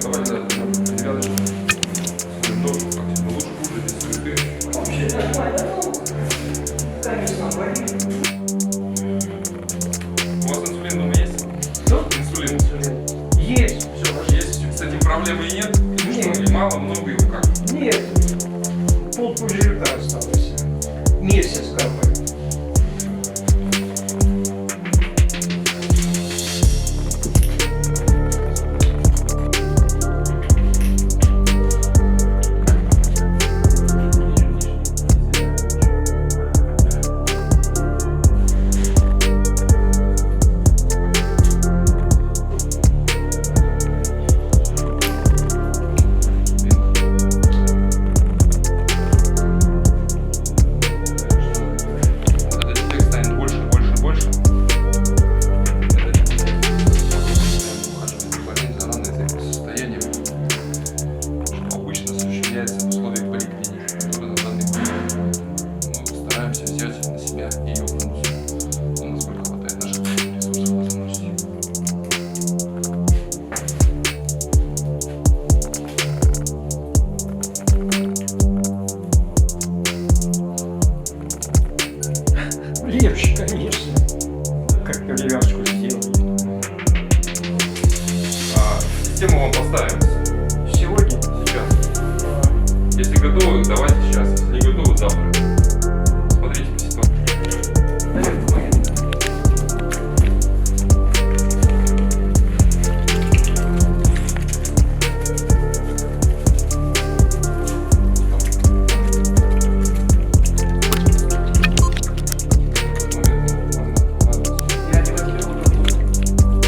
давайте ребята, лучше будет, если ты. Вообще нормально, ну, конечно, болит. У вас инсулин дома есть? Что? Инсулин. Есть, все. Есть? С этим проблемы нет? Нет. Или мало, много его как? Нет, полпузырька осталось. Месяц какой. В условиях поликлиники, которые на данный момент мы стараемся взять на себя ее функцию, но насколько хватает наших ресурсов и возможностей. Легче, конечно, как перевязку сделали. Систему вам поставим Сегодня? сейчас. Если готовы, давайте сейчас. Если не готовы, завтра.